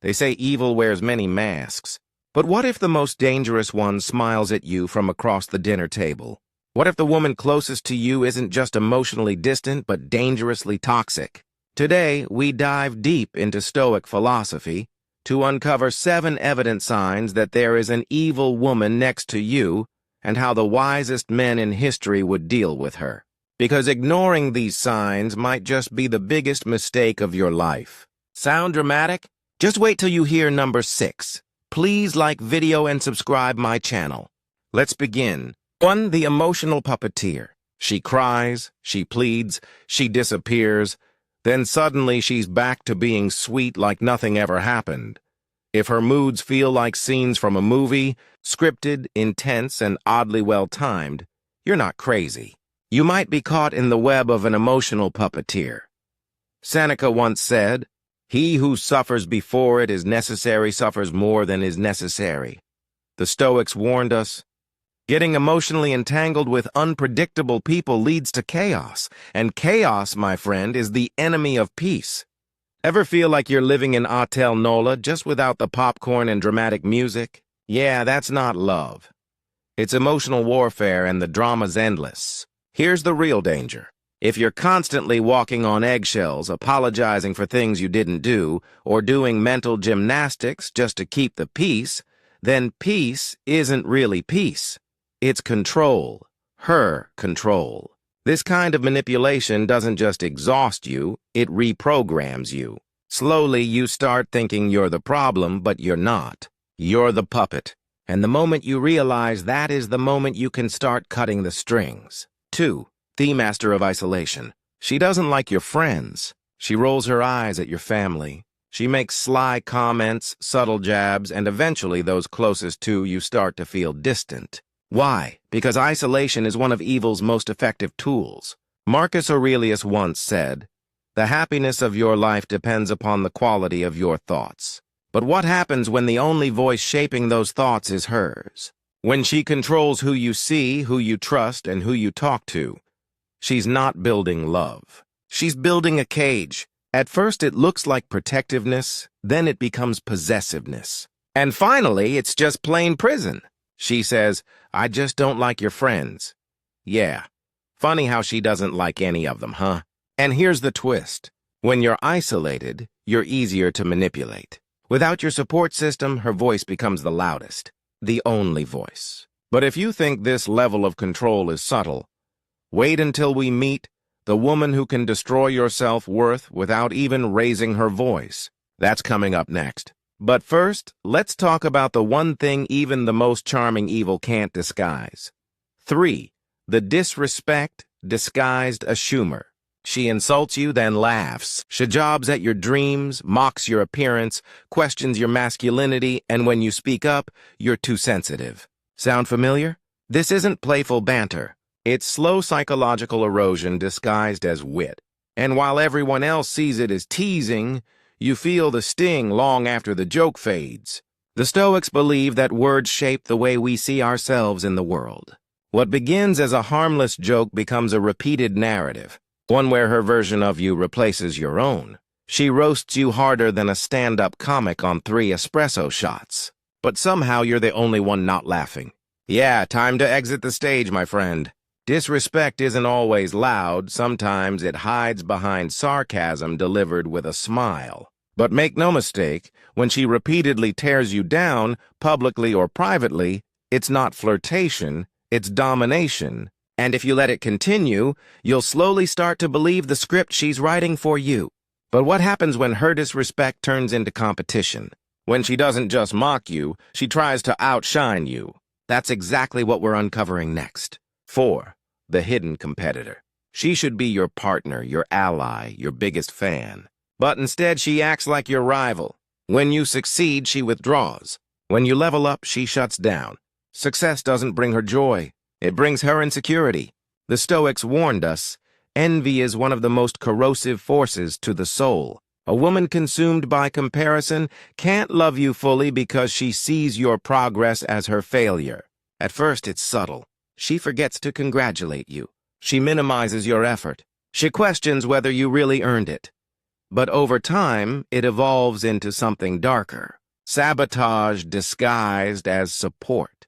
They say evil wears many masks. But what if the most dangerous one smiles at you from across the dinner table? What if the woman closest to you isn't just emotionally distant, but dangerously toxic? Today, we dive deep into Stoic philosophy to uncover 7 evident signs that there is an evil woman next to you and how the wisest men in history would deal with her. Because ignoring these signs might just be the biggest mistake of your life. Sound dramatic? Just wait till you hear number 6. Please like video and subscribe my channel. Let's begin. 1. The emotional puppeteer. She cries, she pleads, she disappears, then suddenly she's back to being sweet like nothing ever happened. If her moods feel like scenes from a movie, scripted, intense, and oddly well-timed, you're not crazy. You might be caught in the web of an emotional puppeteer. Seneca once said, "He who suffers before it is necessary suffers more than is necessary." The Stoics warned us, getting emotionally entangled with unpredictable people leads to chaos, and chaos, my friend, is the enemy of peace. Ever feel like you're living in Hotel Nola just without the popcorn and dramatic music? Yeah, that's not love. It's emotional warfare, and the drama's endless. Here's the real danger. If you're constantly walking on eggshells, apologizing for things you didn't do, or doing mental gymnastics just to keep the peace, then peace isn't really peace. It's control. Her control. This kind of manipulation doesn't just exhaust you, it reprograms you. Slowly, you start thinking you're the problem, but you're not. You're the puppet. And the moment you realize that is the moment you can start cutting the strings. 2. The master of isolation. She doesn't like your friends. She rolls her eyes at your family. She makes sly comments, subtle jabs, and eventually those closest to you start to feel distant. Why? Because isolation is one of evil's most effective tools. Marcus Aurelius once said, "The happiness of your life depends upon the quality of your thoughts." But what happens when the only voice shaping those thoughts is hers? When she controls who you see, who you trust, and who you talk to? She's not building love. She's building a cage. At first it looks like protectiveness, then it becomes possessiveness. And finally, it's just plain prison. She says, "I just don't like your friends." Yeah, funny how she doesn't like any of them, huh? And here's the twist. When you're isolated, you're easier to manipulate. Without your support system, her voice becomes the loudest, the only voice. But if you think this level of control is subtle, wait until we meet the woman who can destroy your self-worth without even raising her voice. That's coming up next. But first, let's talk about the one thing even the most charming evil can't disguise. 3. The disrespect disguised as humor. She insults you, then laughs. She jabs at your dreams, mocks your appearance, questions your masculinity, and when you speak up, you're too sensitive. Sound familiar? This isn't playful banter. It's slow psychological erosion disguised as wit. And while everyone else sees it as teasing, you feel the sting long after the joke fades. The Stoics believe that words shape the way we see ourselves in the world. What begins as a harmless joke becomes a repeated narrative, one where her version of you replaces your own. She roasts you harder than a stand-up comic on 3 espresso shots. But somehow you're the only one not laughing. Yeah, time to exit the stage, my friend. Disrespect isn't always loud. Sometimes it hides behind sarcasm delivered with a smile. But make no mistake, when she repeatedly tears you down, publicly or privately, it's not flirtation, it's domination. And if you let it continue, you'll slowly start to believe the script she's writing for you. But what happens when her disrespect turns into competition? When she doesn't just mock you, she tries to outshine you. That's exactly what we're uncovering next. 4. The hidden competitor. She should be your partner, your ally, your biggest fan. But instead, she acts like your rival. When you succeed, she withdraws. When you level up, she shuts down. Success doesn't bring her joy. It brings her insecurity. The Stoics warned us, envy is one of the most corrosive forces to the soul. A woman consumed by comparison can't love you fully because she sees your progress as her failure. At first, it's subtle. She forgets to congratulate you. She minimizes your effort. She questions whether you really earned it. But over time, it evolves into something darker. Sabotage disguised as support.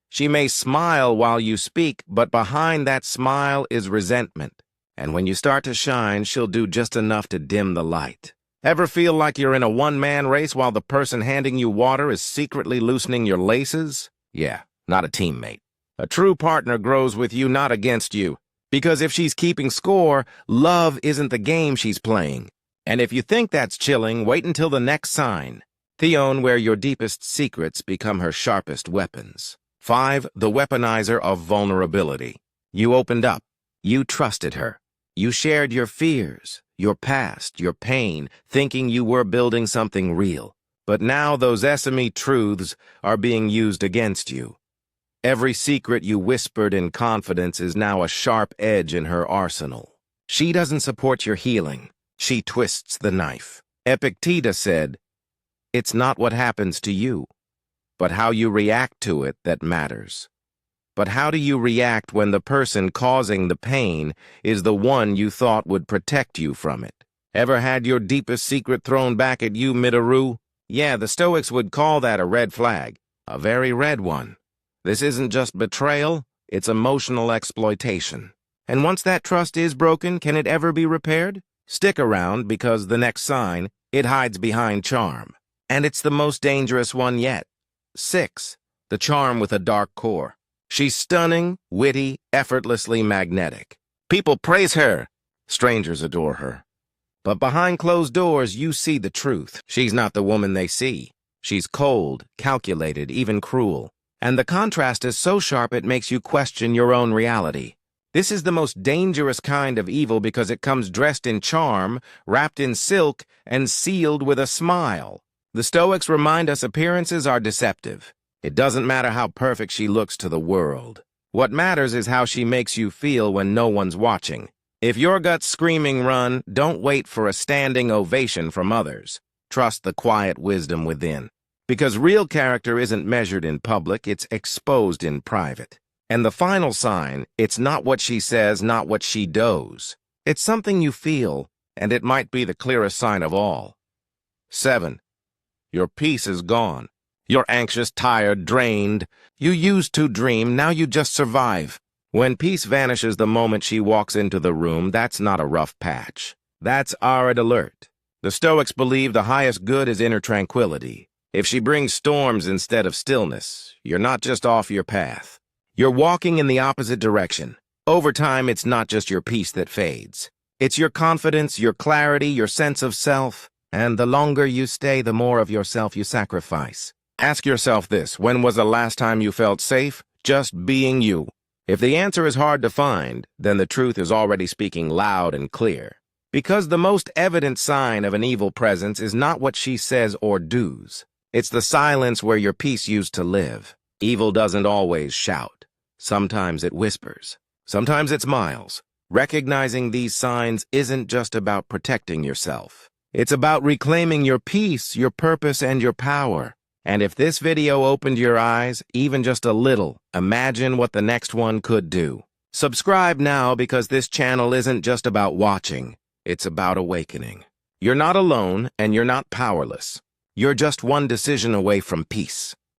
She may smile while you speak, but behind that smile is resentment. And when you start to shine, she'll do just enough to dim the light. Ever feel like you're in a one-man race while the person handing you water is secretly loosening your laces? Yeah, not a teammate. A true partner grows with you, not against you. Because if she's keeping score, love isn't the game she's playing. And if you think that's chilling, wait until the next sign. Theon, where your deepest secrets become her sharpest weapons. 5. The weaponizer of vulnerability. You opened up. You trusted her. You shared your fears, your past, your pain, thinking you were building something real. But now those sesame truths are being used against you. Every secret you whispered in confidence is now a sharp edge in her arsenal. She doesn't support your healing. She twists the knife. Epictetus said, "It's not what happens to you, but how you react to it that matters." But how do you react when the person causing the pain is the one you thought would protect you from it? Ever had your deepest secret thrown back at you mid-a-roo? Yeah, the Stoics would call that a red flag. A very red one. This isn't just betrayal, it's emotional exploitation. And once that trust is broken, can it ever be repaired? Stick around, because the next sign, it hides behind charm. And it's the most dangerous one yet. 6. The charm with a dark core. She's stunning, witty, effortlessly magnetic. People praise her. Strangers adore her. But behind closed doors, you see the truth. She's not the woman they see. She's cold, calculated, even cruel. And the contrast is so sharp it makes you question your own reality. This is the most dangerous kind of evil because it comes dressed in charm, wrapped in silk, and sealed with a smile. The Stoics remind us appearances are deceptive. It doesn't matter how perfect she looks to the world. What matters is how she makes you feel when no one's watching. If your gut's screaming run, don't wait for a standing ovation from others. Trust the quiet wisdom within. Because real character isn't measured in public, it's exposed in private. And the final sign, it's not what she says, not what she does. It's something you feel, and it might be the clearest sign of all. 7. Your peace is gone. You're anxious, tired, drained. You used to dream, now you just survive. When peace vanishes the moment she walks into the room, that's not a rough patch. That's red alert. The Stoics believe the highest good is inner tranquility. If she brings storms instead of stillness, you're not just off your path. You're walking in the opposite direction. Over time, it's not just your peace that fades. It's your confidence, your clarity, your sense of self. And the longer you stay, the more of yourself you sacrifice. Ask yourself this: when was the last time you felt safe? Just being you. If the answer is hard to find, then the truth is already speaking loud and clear. Because the most evident sign of an evil presence is not what she says or does. It's the silence where your peace used to live. Evil doesn't always shout. Sometimes it whispers. Sometimes it smiles. Recognizing these signs isn't just about protecting yourself. It's about reclaiming your peace, your purpose, and your power. And if this video opened your eyes, even just a little, imagine what the next one could do. Subscribe now, because this channel isn't just about watching. It's about awakening. You're not alone, and you're not powerless. You're just one decision away from peace.